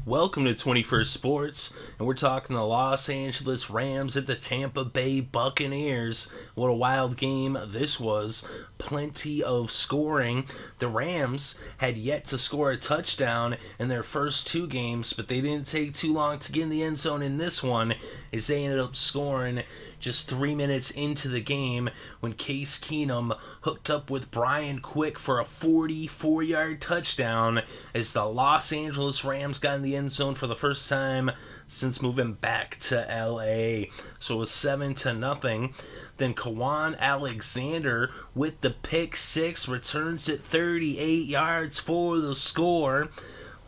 Welcome to 21st Sports, and we're talking the Los Angeles Rams at the Tampa Bay Buccaneers. What a wild game this was. Plenty of scoring. The Rams had yet to score a touchdown in their first two games, but they didn't take too long to get in the end zone in this one, as they ended up scoring just 3 minutes into the game when Case Keenum hooked up with Brian Quick for a 44-yard touchdown as the Los Angeles Rams got in the end zone for the first time since moving back to LA. So it was 7-0. Then Kawan Alexander with the pick six returns it 38 yards for the score.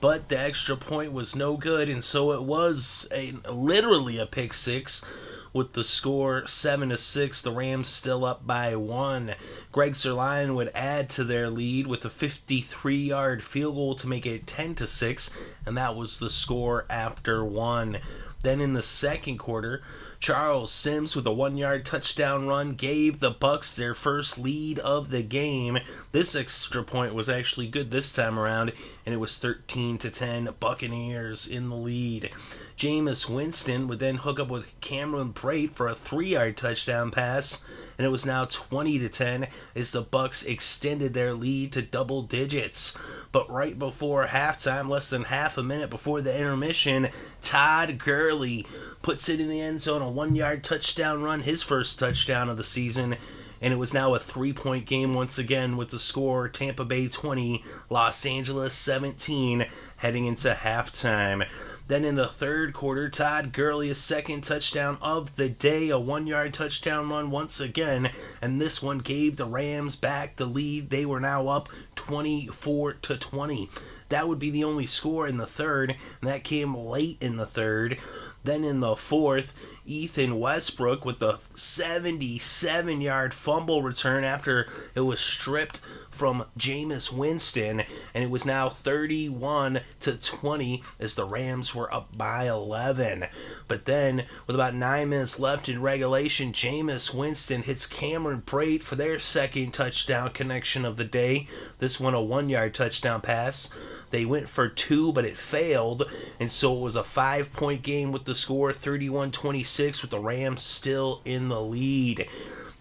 But the extra point was no good, and so it was literally a pick six. With the score 7-6, the Rams still up by 1. Greg Zuerlein would add to their lead with a 53-yard field goal to make it 10-6, and that was the score after 1. Then in the second quarter, Charles Sims with a 1-yard touchdown run gave the Bucs their first lead of the game. This extra point was actually good this time around, and it was 13-10, Buccaneers in the lead. Jameis Winston would then hook up with Cameron Brate for a 3-yard touchdown pass, and it was now 20-10 as the Bucs extended their lead to double digits. But right before halftime, less than half a minute before the intermission, Todd Gurley puts it in the end zone, a 1-yard touchdown run, his first touchdown of the season, and it was now a 3-point game once again with the score Tampa Bay 20, Los Angeles 17 heading into halftime. Then in the third quarter, Todd Gurley, his second touchdown of the day, a 1-yard touchdown run once again, and this one gave the Rams back the lead. They were now up 24-20. That would be the only score in the third, and that came late in the third. Then in the fourth, Ethan Westbrook with a 77-yard fumble return after it was stripped from Jameis Winston, and it was now 31-20 as the Rams were up by 11. But then, with about 9 minutes left in regulation, Jameis Winston hits Cameron Brate for their second touchdown connection of the day. This one a 1-yard touchdown pass. They went for 2, but it failed, and so it was a 5-point game with the score 31-26 with the Rams still in the lead.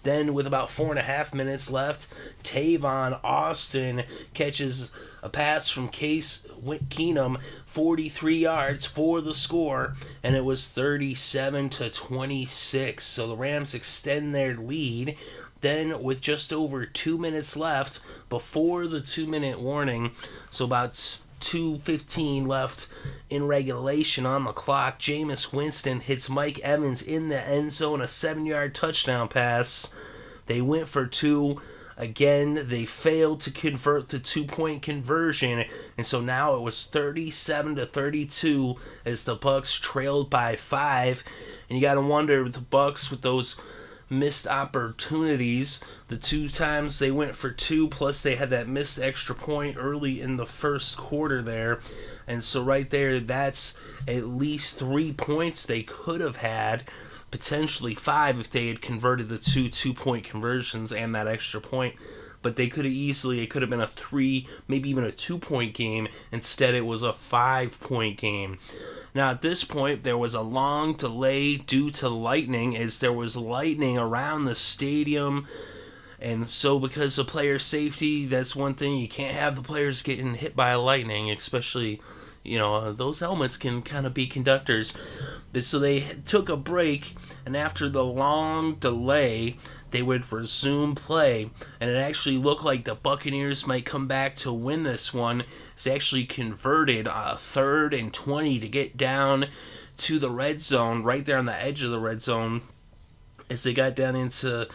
Then, with about 4.5 minutes left, Tavon Austin catches a pass from Case Keenum, 43 yards for the score, and it was 37-26. So the Rams extend their lead. Then, with just over 2 minutes left before the 2-minute warning, so about 2:15 left in regulation on the clock, Jameis Winston hits Mike Evans in the end zone, a 7-yard touchdown pass. They went for 2. Again, they failed to convert the 2-point conversion, and so now it was 37-32 as the Bucs trailed by 5. And you got to wonder, the Bucs with those missed opportunities, the 2 times they went for 2, plus they had that missed extra point early in the first quarter there, and so right there, that's at least 3 points they could have had, potentially 5 if they had converted the 2-point conversions and that extra point. But they could have easily, it could have been a 3, maybe even a 2-point game. Instead, it was a 5-point game. Now, at this point, there was a long delay due to lightning, as there was lightning around the stadium. And so, because of player safety, that's one thing. You can't have the players getting hit by lightning, especially, those helmets can kind of be conductors. So they took a break, and after the long delay, they would resume play, and it actually looked like the Buccaneers might come back to win this one. They actually converted a 3rd and 20 to get down to the red zone, right there on the edge of the red zone. As they got down into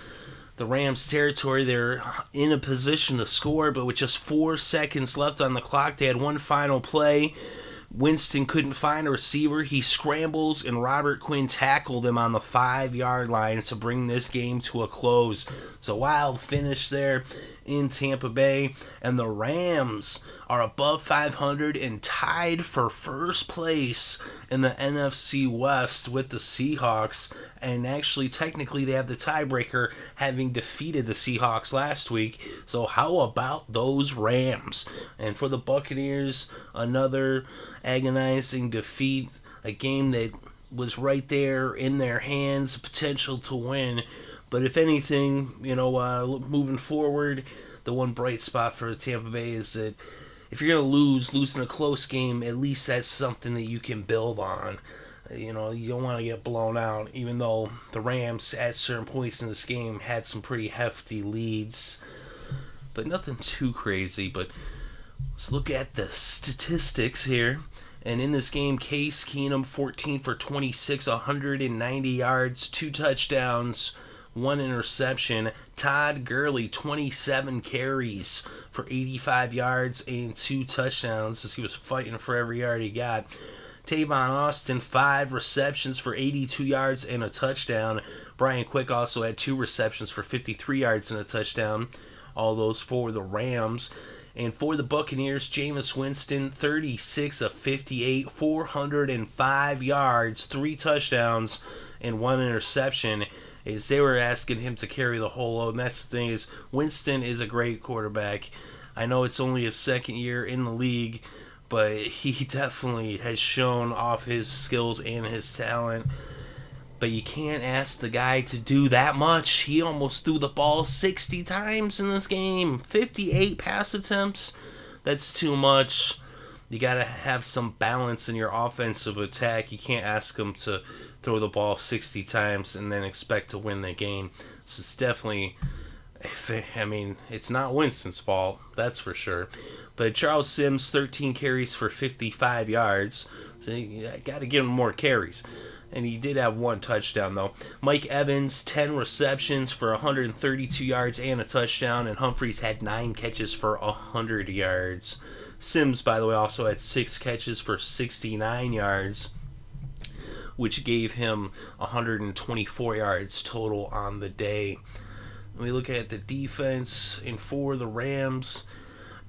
the Rams' territory, they're in a position to score, but with just 4 seconds left on the clock, they had one final play. Winston couldn't find a receiver. He scrambles, and Robert Quinn tackled him on the 5-yard line to bring this game to a close. So wild finish there in Tampa Bay, and the Rams are above 500 and tied for first place in the NFC West with the Seahawks. And actually, technically, they have the tiebreaker, having defeated the Seahawks last week. So how about those Rams? And for the Buccaneers, another agonizing defeat, a game that was right there in their hands, potential to win. But if anything, moving forward, the one bright spot for Tampa Bay is that if you're going to lose in a close game, at least that's something that you can build on. You don't want to get blown out, even though the Rams, at certain points in this game, had some pretty hefty leads. But nothing too crazy. But let's look at the statistics here. And in this game, Case Keenum, 14 for 26, 190 yards, 2 touchdowns, 1 interception. Todd Gurley, 27 carries for 85 yards and 2 touchdowns, as he was fighting for every yard he got. Tavon Austin, 5 receptions for 82 yards and a touchdown. Brian Quick also had 2 receptions for 53 yards and a touchdown. All those for the Rams. And for the Buccaneers, Jameis Winston, 36 of 58, 405 yards, 3 touchdowns, and 1 interception. As they were asking him to carry the whole load. And that's the thing, is Winston is a great quarterback. I know it's only his second year in the league, but he definitely has shown off his skills and his talent. But you can't ask the guy to do that much. He almost threw the ball 60 times in this game. 58 pass attempts. That's too much. You got to have some balance in your offensive attack. You can't ask him to throw the ball 60 times and then expect to win the game. So it's definitely, it's not Winston's fault, that's for sure. But Charles Sims, 13 carries for 55 yards. So you got to give him more carries. And he did have 1 touchdown, though. Mike Evans, 10 receptions for 132 yards and a touchdown. And Humphreys had 9 catches for 100 yards. Sims, by the way, also had 6 catches for 69 yards, which gave him 124 yards total on the day. When we look at the defense, and for the Rams,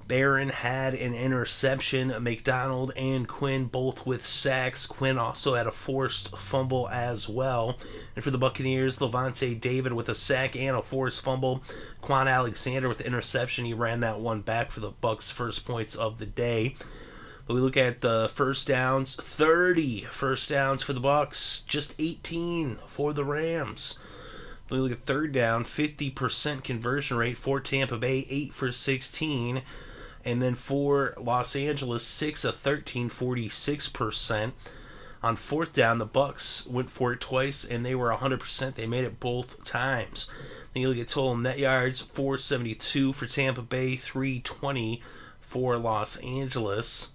Barron had an interception. McDonald and Quinn both with sacks. Quinn also had a forced fumble as well. And for the Buccaneers, Levante David with a sack and a forced fumble. Quan Alexander with the interception. He ran that one back for the Bucs' first points of the day. But we look at the first downs. 30 first downs for the Bucs. Just 18 for the Rams. We look at third down, 50% conversion rate for Tampa Bay, 8 for 16. And then for Los Angeles, 6 of 13, 46%. On fourth down, the Bucs went for it twice, and they were 100%. They made it both times. Then you look at total net yards, 472 for Tampa Bay, 320 for Los Angeles.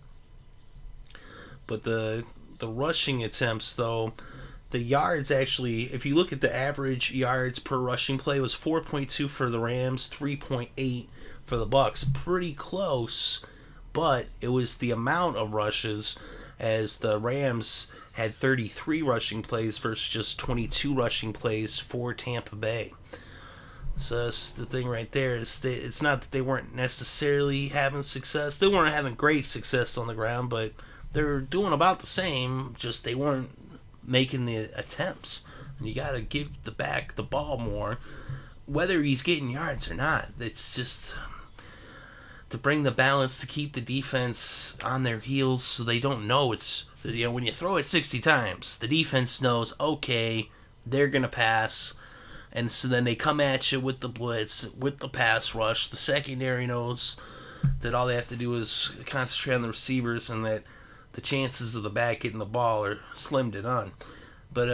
But the rushing attempts, though, the yards actually, if you look at the average yards per rushing play, was 4.2 for the Rams, 3.8 for the Bucs. Pretty close, but it was the amount of rushes, as the Rams had 33 rushing plays versus just 22 rushing plays for Tampa Bay. So that's the thing right there, is that it's not that they weren't necessarily having success. They weren't having great success on the ground, but they're doing about the same, just they weren't making the attempts. And you got to give the back the ball more, whether he's getting yards or not. It's just to bring the balance, to keep the defense on their heels so they don't know it's, when you throw it 60 times, the defense knows, okay, they're going to pass. And so then they come at you with the blitz, with the pass rush. The secondary knows that all they have to do is concentrate on the receivers, and that the chances of the back getting the ball are slim to none. But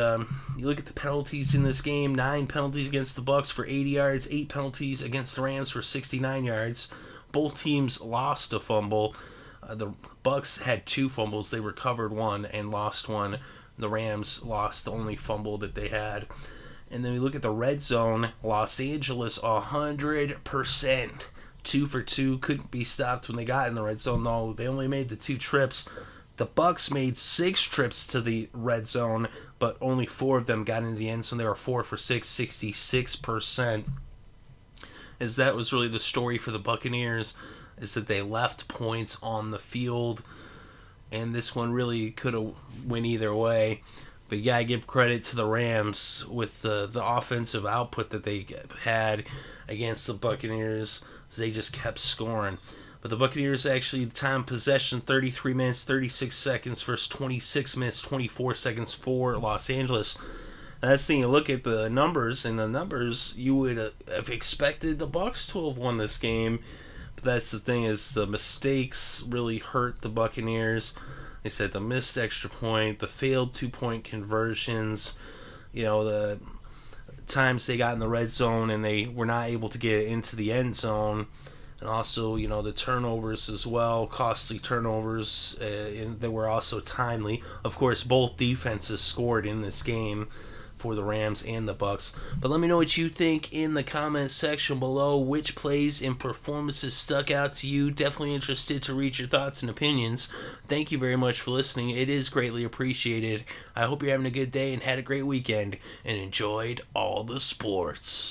you look at the penalties in this game, 9 penalties against the Bucs for 80 yards, 8 penalties against the Rams for 69 yards. Both teams lost a fumble. The Bucs had 2 fumbles. They recovered 1 and lost 1. The Rams lost the only fumble that they had. And then we look at the red zone. Los Angeles, 100%. 2 for 2. Couldn't be stopped when they got in the red zone. No, they only made the 2 trips. The Bucs made 6 trips to the red zone, but only 4 of them got into the end zone. They were 4 for 6, 66%. as that was really the story for the Buccaneers, is that they left points on the field, and this one really could have went either way. But you gotta give credit to the Rams with the offensive output that they had against the Buccaneers. They just kept scoring. But the Buccaneers actually, time possession, 33 minutes, 36 seconds versus 26 minutes, 24 seconds for Los Angeles. And that's the thing, you look at the numbers, and the numbers, you would have expected the Bucs to have won this game. But that's the thing, is the mistakes really hurt the Buccaneers. They said the missed extra point, the failed 2-point conversions, the times they got in the red zone and they were not able to get into the end zone. And also, the turnovers as well, costly turnovers, and they were also timely. Of course, both defenses scored in this game for the Rams and the Bucs. But let me know what you think in the comment section below. Which plays and performances stuck out to you? Definitely interested to read your thoughts and opinions. Thank you very much for listening. It is greatly appreciated. I hope you're having a good day and had a great weekend and enjoyed all the sports.